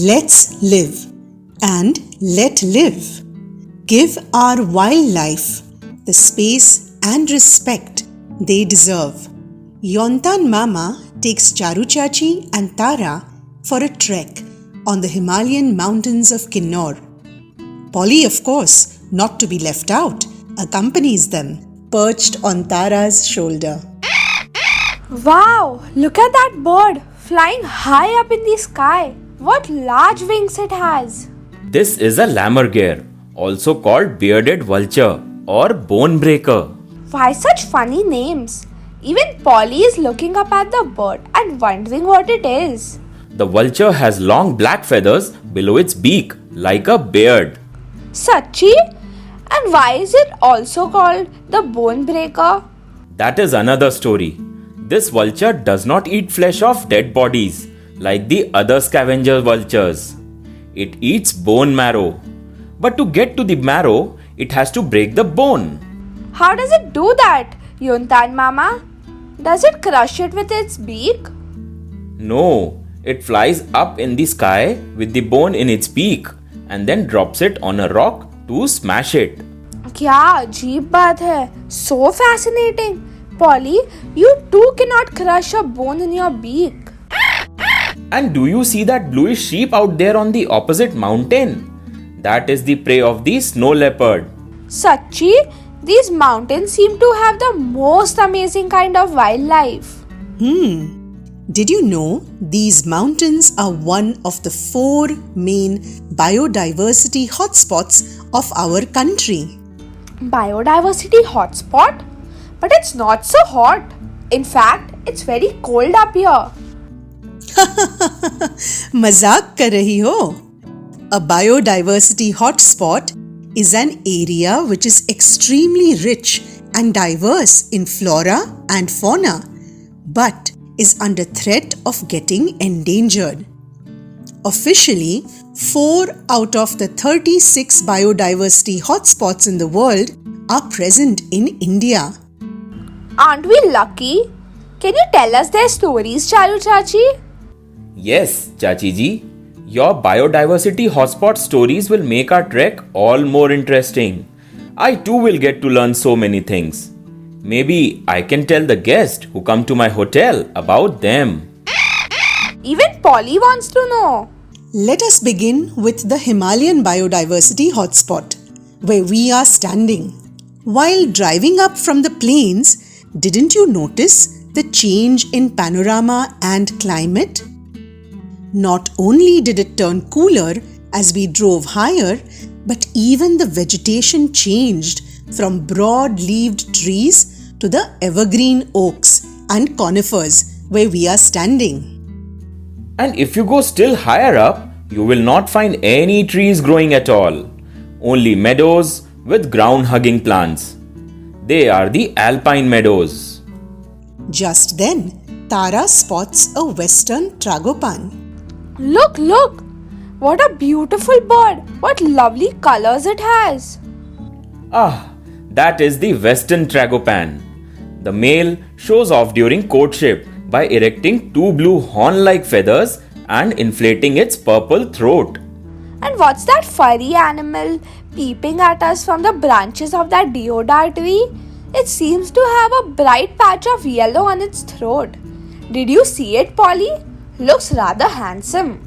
Let's live and let live. Give our wildlife the space and respect they deserve. Yontan Mama takes Charu Chachi and Tara for a trek on the Himalayan mountains of Kinnaur. Polly, of course, not to be left out, accompanies them, perched on Tara's shoulder. Wow, look at that bird flying high up in the sky. What large wings it has. This is a lammergeier, also called bearded vulture or bone breaker. Why such funny names? Even Polly is looking up at the bird and wondering what it is. The vulture has long black feathers below its beak, like a beard. Sachi? And why is it also called the bone breaker? That is another story. This vulture does not eat flesh of dead bodies like the other scavenger vultures. It eats bone marrow. But to get to the marrow, it has to break the bone. How does it do that, Yontan Mama? Does it crush it with its beak? No, it flies up in the sky with the bone in its beak and then drops it on a rock to smash it. क्या अजीब बात है. So fascinating. Polly, you too cannot crush a bone in your beak. And do you see that bluish sheep out there on the opposite mountain? That is the prey of the snow leopard. Sachi, these mountains seem to have the most amazing kind of wildlife. Did you know these mountains are one of the 4 main biodiversity hotspots of our country? Biodiversity hotspot? But it's not so hot. In fact, it's very cold up here. मजाक कर रही हो? A biodiversity hotspot is an area which is extremely rich and diverse in flora and fauna, but is under threat of getting endangered. Officially, 4 out of the 36 biodiversity hotspots in the world are present in India. Aren't we lucky? Can you tell us their stories, Charu Chachi? Yes, Chachi ji. Your biodiversity hotspot stories will make our trek all more interesting. I too will get to learn so many things. Maybe I can tell the guests who come to my hotel about them. Even Polly wants to know. Let us begin with the Himalayan biodiversity hotspot, where we are standing. While driving up from the plains, didn't you notice the change in panorama and climate? Not only did it turn cooler as we drove higher, but even the vegetation changed from broad-leaved trees to the evergreen oaks and conifers where we are standing. And if you go still higher up, you will not find any trees growing at all. Only meadows with ground-hugging plants. They are the alpine meadows. Just then, Tara spots a western tragopan. Look, look! What a beautiful bird! What lovely colors it has! Ah, that is the western tragopan. The male shows off during courtship by erecting 2 blue horn-like feathers and inflating its purple throat. And what's that furry animal peeping at us from the branches of that deodar tree? It seems to have a bright patch of yellow on its throat. Did you see it, Polly? Looks rather handsome.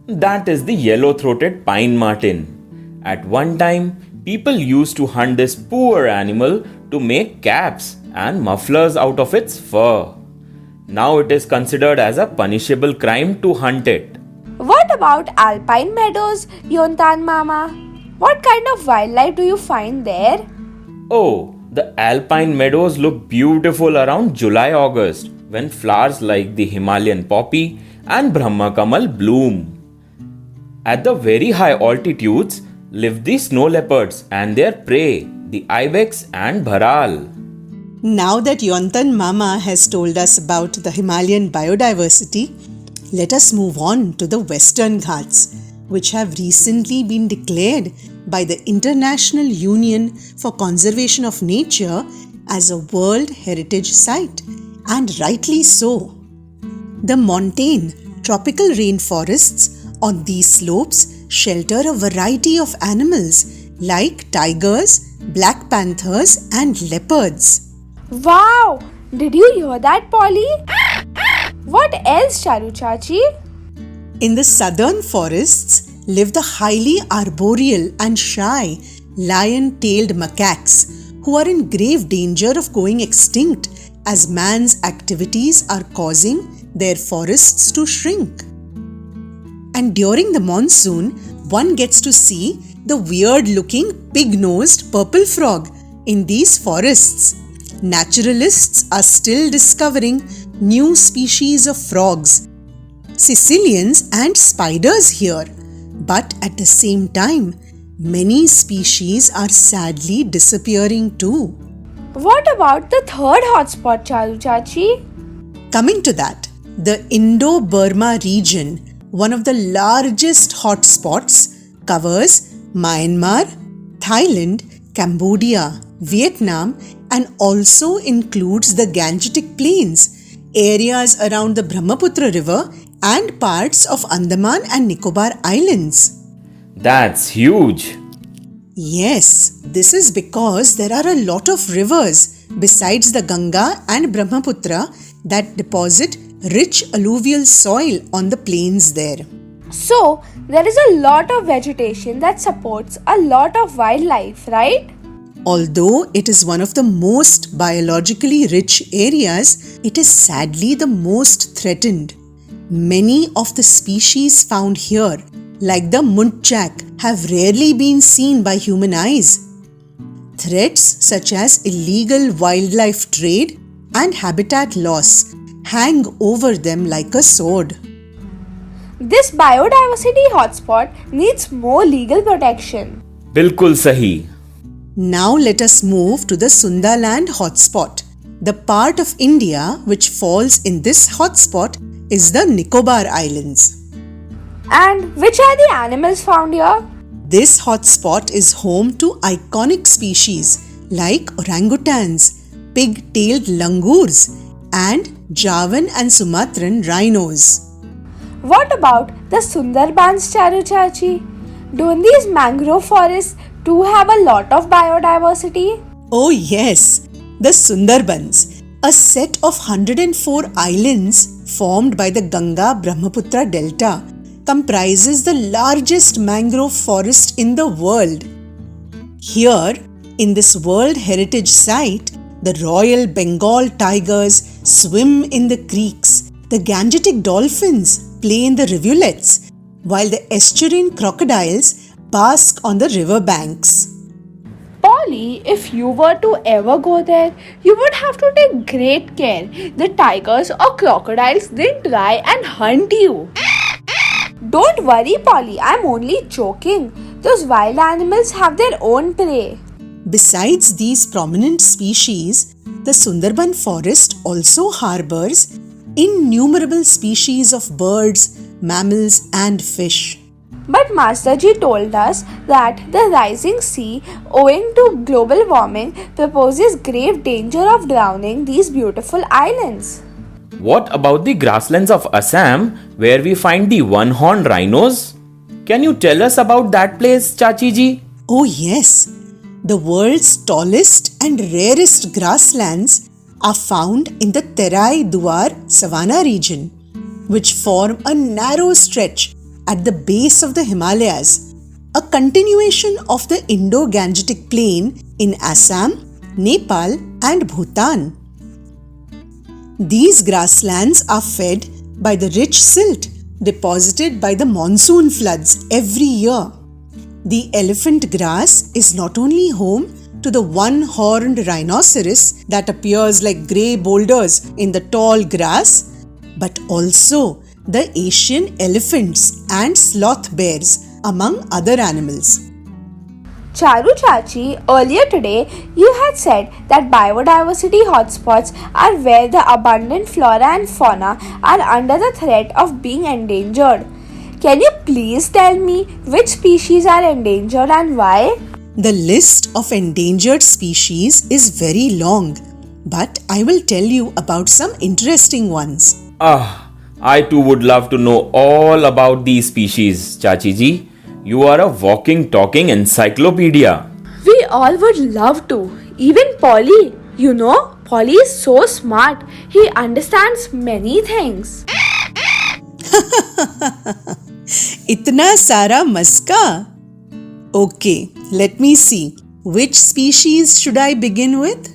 That is the yellow-throated pine marten. At one time, people used to hunt this poor animal to make caps and mufflers out of its fur. Now it is considered as a punishable crime to hunt it. What about alpine meadows, Yontan Mama? What kind of wildlife do you find there? Oh, the alpine meadows look beautiful around July-August when flowers like the Himalayan poppy and Brahma Kamal bloom. At the very high altitudes live the snow leopards and their prey, the ibex and bharal. Now that Yontan Mama has told us about the Himalayan biodiversity, let us move on to the Western Ghats, which have recently been declared by the International Union for Conservation of Nature as a World Heritage Site, and rightly so. The montane tropical rainforests On these slopes shelter a variety of animals like tigers, black panthers, and leopards. Wow! Did you hear that, Polly? What else, Charu Chachi? In the southern forests live the highly arboreal and shy lion-tailed macaques who are in grave danger of going extinct as man's activities are causing their forests to shrink. And during the monsoon, one gets to see the weird-looking pig-nosed purple frog in these forests. Naturalists are still discovering new species of frogs, Sicilians and spiders here. But at the same time, many species are sadly disappearing too. What about the third hotspot, Charu Chachi? Coming to that, the Indo-Burma region, one of the largest hotspots, covers Myanmar, Thailand, Cambodia, Vietnam, and also includes the Gangetic Plains, areas around the Brahmaputra River, and parts of Andaman and Nicobar Islands. That's huge. Yes, this is because there are a lot of rivers besides the Ganga and Brahmaputra that deposit rich alluvial soil on the plains there. So, there is a lot of vegetation that supports a lot of wildlife, right? Although it is one of the most biologically rich areas, it is sadly the most threatened. Many of the species found here, like the muntjac, have rarely been seen by human eyes. Threats such as illegal wildlife trade and habitat loss hang over them like a sword. This biodiversity hotspot needs more legal protection. Bilkul sahi. Now let us move to the Sundaland hotspot. The part of India which falls in this hotspot is the Nicobar Islands. And which are the animals found here? This hotspot is home to iconic species like orangutans, pig-tailed langurs, and Javan and Sumatran rhinos. What about the Sundarbans, Charu Chachi? Don't these mangrove forests too have a lot of biodiversity? Oh yes, the Sundarbans, a set of 104 islands formed by the Ganga-Brahmaputra Delta, comprises the largest mangrove forest in the world. Here, in this World Heritage Site, the Royal Bengal tigers swim in the creeks, the Gangetic dolphins play in the rivulets, while the estuarine crocodiles bask on the river banks. Polly, if you were to ever go there, you would have to take great care the tigers or crocodiles didn't try and hunt you. Don't worry, Polly, I'm only joking. Those wild animals have their own prey. Besides these prominent species, the Sundarban forest also harbors innumerable species of birds, mammals, and fish. But Masterji told us that the rising sea, owing to global warming, proposes grave danger of drowning these beautiful islands. What about the grasslands of Assam where we find the one-horned rhinos? Can you tell us about that place, Chachi ji? Oh yes, the world's tallest and rarest grasslands are found in the Terai Duar savanna region, which form a narrow stretch at the base of the Himalayas, a continuation of the Indo-Gangetic Plain in Assam, Nepal, and Bhutan. These grasslands are fed by the rich silt deposited by the monsoon floods every year. The elephant grass is not only home to the one-horned rhinoceros that appears like grey boulders in the tall grass, but also the Asian elephants and sloth bears, among other animals. Charu Chachi, earlier today you had said that biodiversity hotspots are where the abundant flora and fauna are under the threat of being endangered. Can you please tell me which species are endangered and why? The list of endangered species is very long, but I will tell you about some interesting ones. I too would love to know all about these species, Chachi ji. You are a walking, talking encyclopedia. We all would love to. Even Polly. You know, Polly is so smart. He understands many things. Itna sara maska? Okay, let me see. Which species should I begin with?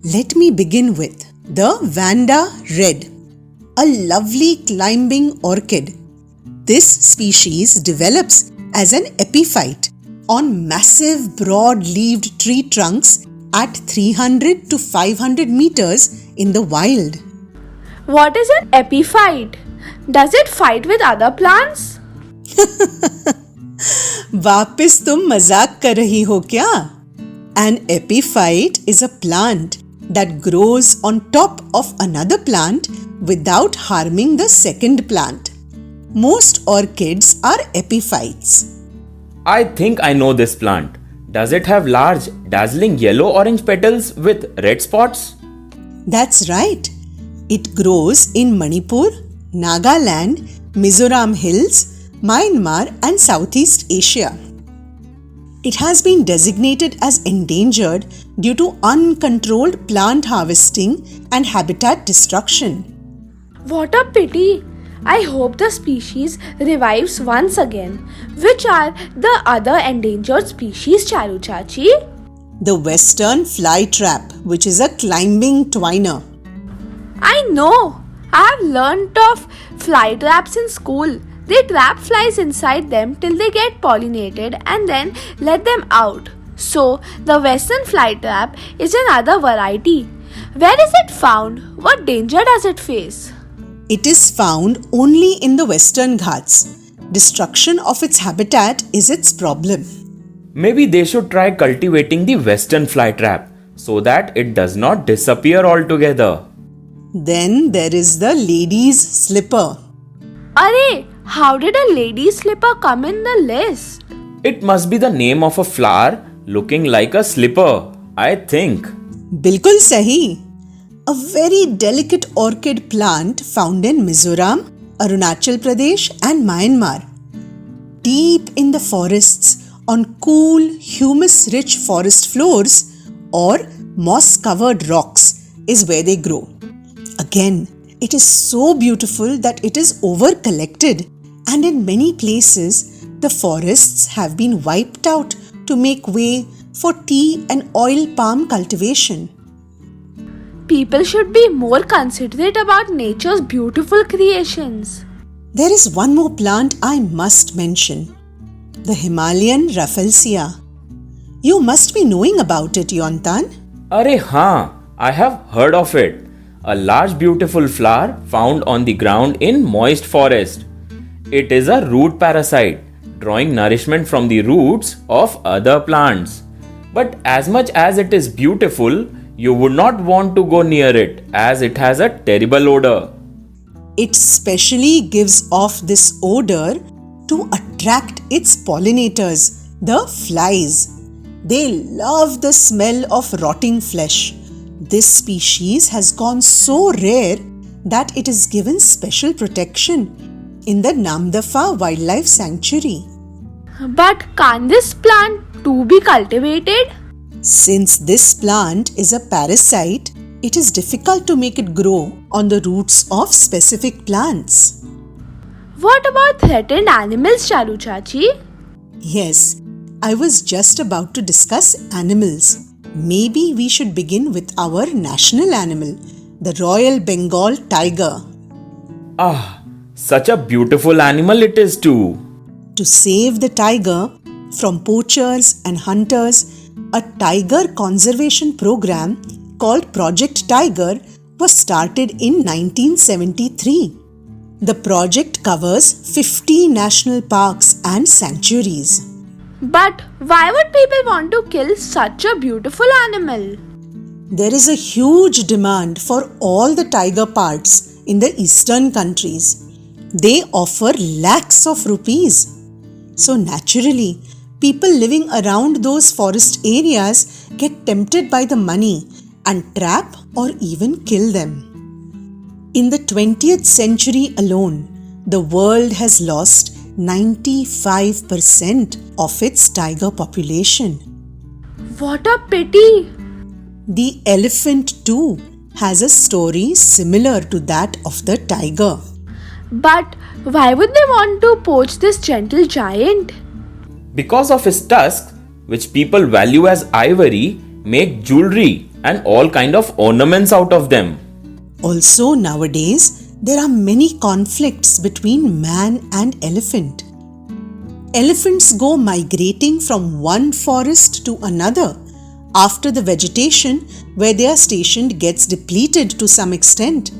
Let me begin with the Vanda red, a lovely climbing orchid. This species develops as an epiphyte on massive broad-leaved tree trunks at 300 to 500 meters in the wild. What is an epiphyte? Does it fight with other plants? वापिस तुम मजाक कर रही हो क्या? An epiphyte is a plant that grows on top of another plant without harming the second plant. Most orchids are epiphytes. I think I know this plant. Does it have large, dazzling yellow-orange petals with red spots? That's right. It grows in Manipur, Nagaland, Mizoram Hills, Myanmar and Southeast Asia. It has been designated as endangered due to uncontrolled plant harvesting and habitat destruction. What a pity! I hope the species revives once again. Which are the other endangered species, Charu Chachi? The western flytrap, which is a climbing twiner. I know! I have learnt of fly traps in school. They trap flies inside them till they get pollinated and then let them out. So, the western fly trap is another variety. Where is it found? What danger does it face? It is found only in the Western Ghats. Destruction of its habitat is its problem. Maybe they should try cultivating the western flytrap so that it does not disappear altogether. Then there is the lady's slipper. Arey, how did a lady's slipper come in the list? It must be the name of a flower looking like a slipper, I think. Bilkul sahi. A very delicate orchid plant found in Mizoram, Arunachal Pradesh and Myanmar. Deep in the forests on cool, humus-rich forest floors or moss-covered rocks is where they grow. Again, it is so beautiful that it is over-collected, and in many places, the forests have been wiped out to make way for tea and oil palm cultivation. People should be more considerate about nature's beautiful creations. There is one more plant I must mention, the Himalayan Rafflesia. You must be knowing about it, Yontan. Arey haan, I have heard of it. A large beautiful flower found on the ground in moist forest. It is a root parasite, drawing nourishment from the roots of other plants. But as much as it is beautiful, you would not want to go near it as it has a terrible odor. It specially gives off this odor to attract its pollinators, the flies. They love the smell of rotting flesh. This species has gone so rare that it is given special protection in the Namdapha Wildlife Sanctuary. But can't this plant too be cultivated? Since this plant is a parasite, it is difficult to make it grow on the roots of specific plants. What about threatened animals, Charu Chachi? Yes, I was just about to discuss animals. Maybe we should begin with our national animal, the Royal Bengal tiger. Ah, such a beautiful animal it is too. To save the tiger from poachers and hunters, a tiger conservation program called Project Tiger was started in 1973. The project covers 50 national parks and sanctuaries. But why would people want to kill such a beautiful animal? There is a huge demand for all the tiger parts in the eastern countries. They offer lakhs of rupees. So naturally, people living around those forest areas get tempted by the money and trap or even kill them. In the 20th century alone, the world has lost 95% of its tiger population. What a pity! The elephant too has a story similar to that of the tiger. But why would they want to poach this gentle giant? Because of his tusks, which people value as ivory, make jewelry and all kind of ornaments out of them. Also nowadays, there are many conflicts between man and elephant. Elephants go migrating from one forest to another after the vegetation where they are stationed gets depleted to some extent.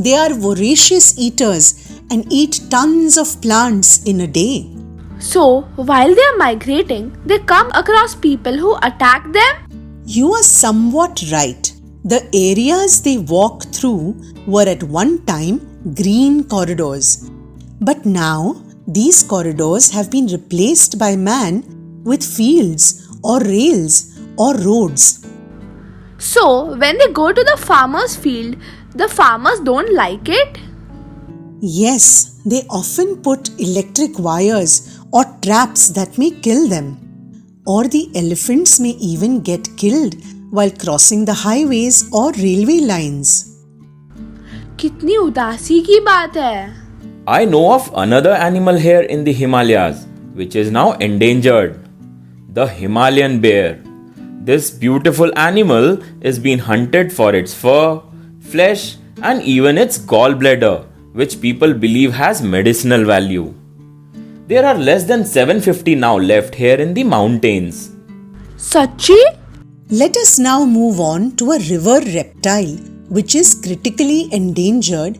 They are voracious eaters and eat tons of plants in a day. So, while they are migrating, they come across people who attack them? You are somewhat right. The areas they walk through were at one time green corridors. But now, these corridors have been replaced by man with fields or rails or roads. So, when they go to the farmer's field, the farmers don't like it? Yes, they often put electric wires or traps that may kill them. Or the elephants may even get killed while crossing the highways or railway lines. कितनी उदासी की बात है. I know of another animal here in the Himalayas, which is now endangered. The Himalayan bear. This beautiful animal is being hunted for its fur, flesh, and even its gallbladder, which people believe has medicinal value. There are less than 750 now left here in the mountains. Sachi? Let us now move on to a river reptile which is critically endangered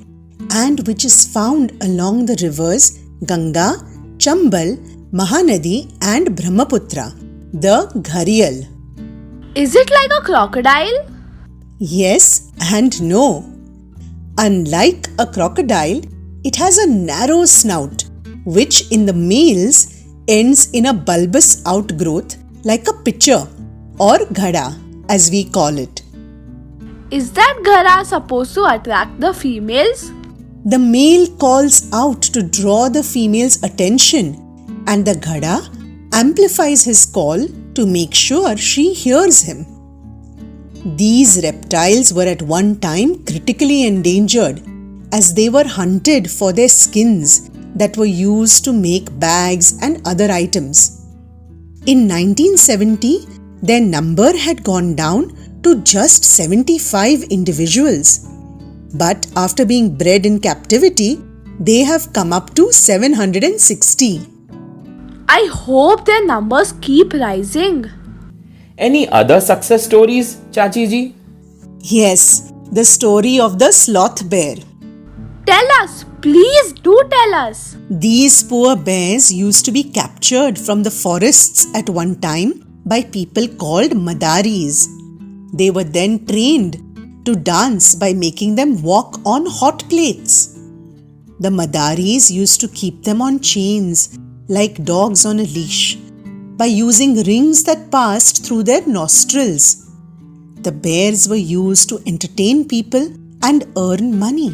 and which is found along the rivers Ganga, Chambal, Mahanadi and Brahmaputra, the gharial. Is it like a crocodile? Yes and no. Unlike a crocodile, it has a narrow snout, which in the males ends in a bulbous outgrowth like a pitcher or ghada as we call it. Is that ghara supposed to attract the females? The male calls out to draw the female's attention and the ghada amplifies his call to make sure she hears him. These reptiles were at one time critically endangered as they were hunted for their skins that were used to make bags and other items. In 1970, their number had gone down to just 75 individuals. But after being bred in captivity, they have come up to 760. I hope their numbers keep rising. Any other success stories, Chachi ji? Yes, the story of the sloth bear. Tell us, please do tell us. These poor bears used to be captured from the forests at one time by people called Madaris. They were then trained to dance by making them walk on hot plates. The Madaris used to keep them on chains like dogs on a leash by using rings that passed through their nostrils. The bears were used to entertain people and earn money.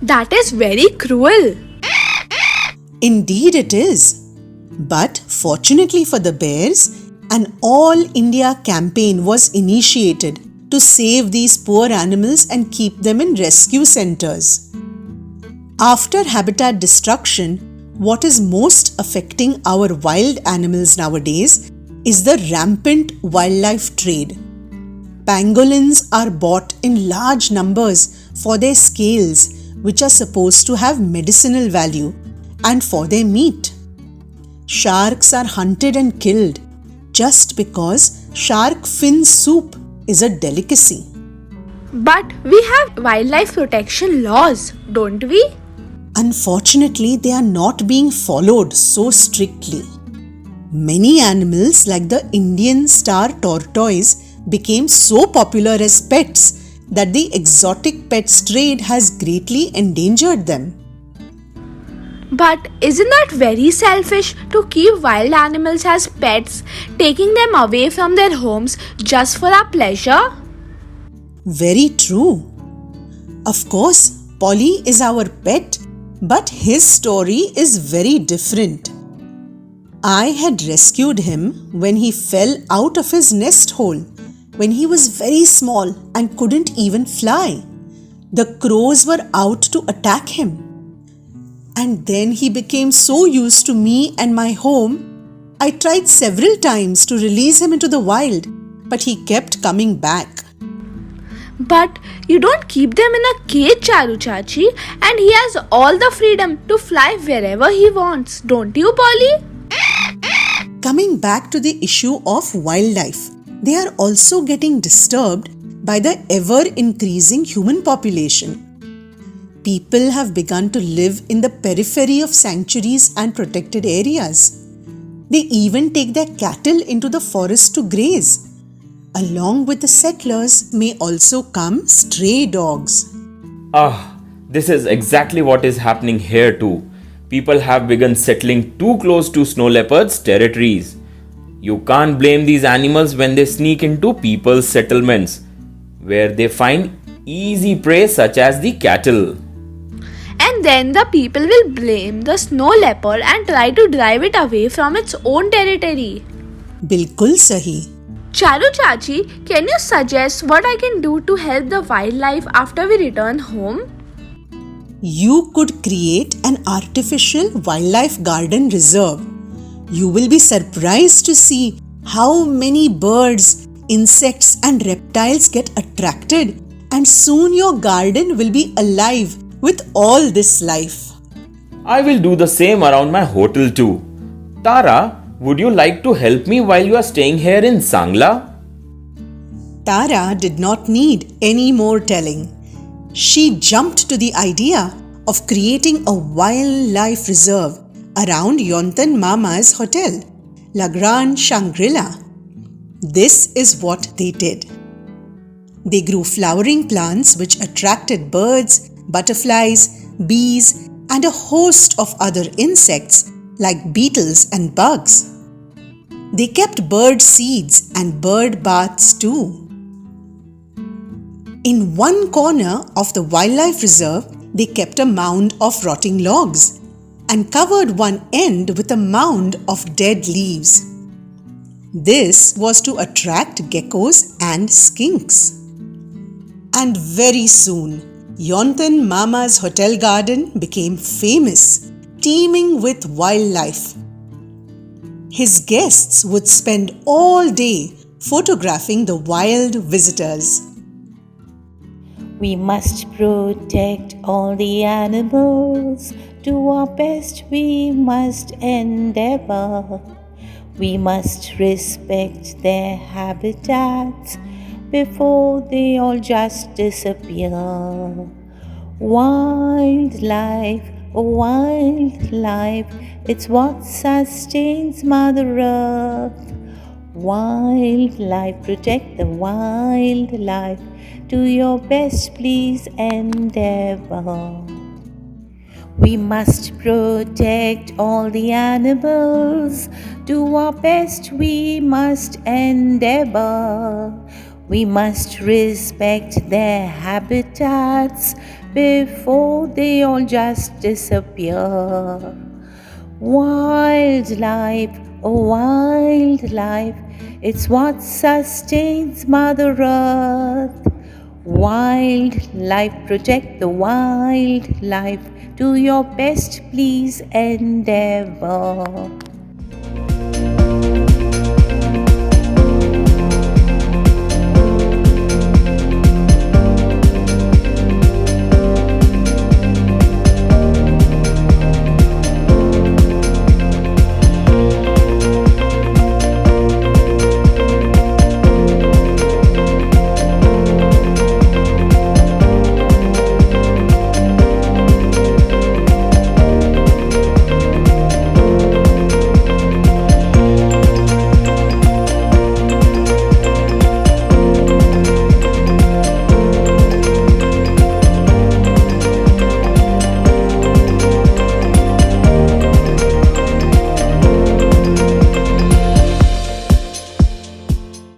That is very cruel. Indeed it is. But fortunately for the bears, an all-India campaign was initiated to save these poor animals and keep them in rescue centers. After habitat destruction, what is most affecting our wild animals nowadays is the rampant wildlife trade. Pangolins are bought in large numbers for their scales, which are supposed to have medicinal value, and for their meat. Sharks are hunted and killed just because shark fin soup is a delicacy. But we have wildlife protection laws, don't we? Unfortunately, they are not being followed so strictly. Many animals like the Indian star tortoise became so popular as pets that the exotic pets trade has greatly endangered them. But isn't that very selfish to keep wild animals as pets, taking them away from their homes just for our pleasure? Very true. Of course, Polly is our pet, but his story is very different. I had rescued him when he fell out of his nest hole, when he was very small and couldn't even fly. The crows were out to attack him. And then he became so used to me and my home, I tried several times to release him into the wild, but he kept coming back. But you don't keep them in a cage, Charu Chachi, and he has all the freedom to fly wherever he wants, don't you, Polly? Coming back to the issue of wildlife, they are also getting disturbed by the ever-increasing human population. People have begun to live in the periphery of sanctuaries and protected areas. They even take their cattle into the forest to graze. Along with the settlers may also come stray dogs. This is exactly what is happening here too. People have begun settling too close to snow leopards' territories. You can't blame these animals when they sneak into people's settlements, where they find easy prey such as the cattle. And then the people will blame the snow leopard and try to drive it away from its own territory. Bilkul sahi. Charu Chachi, can you suggest what I can do to help the wildlife after we return home? You could create an artificial wildlife garden reserve. You will be surprised to see how many birds, insects and reptiles get attracted, and soon your garden will be alive with all this life. I will do the same around my hotel too. Tara, would you like to help me while you are staying here in Sangla? Tara did not need any more telling. She jumped to the idea of creating a wildlife reserve around Yontan Mama's hotel, La Grande Shangri-La. This is what they did. They grew flowering plants which attracted birds, butterflies, bees, and a host of other insects like beetles and bugs. They kept bird seeds and bird baths too. In one corner of the wildlife reserve, they kept a mound of rotting logs and covered one end with a mound of dead leaves. This was to attract geckos and skinks. And very soon, Yontan Mama's hotel garden became famous, teeming with wildlife. His guests would spend all day photographing the wild visitors. We must protect all the animals. Do our best, we must endeavor. We must respect their habitats before they all just disappear. Wildlife, wildlife, it's what sustains Mother Earth. Wildlife, protect the wildlife. Do your best, please endeavor. We must protect all the animals. Do our best, we must endeavor. We must respect their habitats before they all just disappear. Wildlife, oh wildlife, it's what sustains Mother Earth. Wildlife, protect the wildlife. Do your best, please endeavor.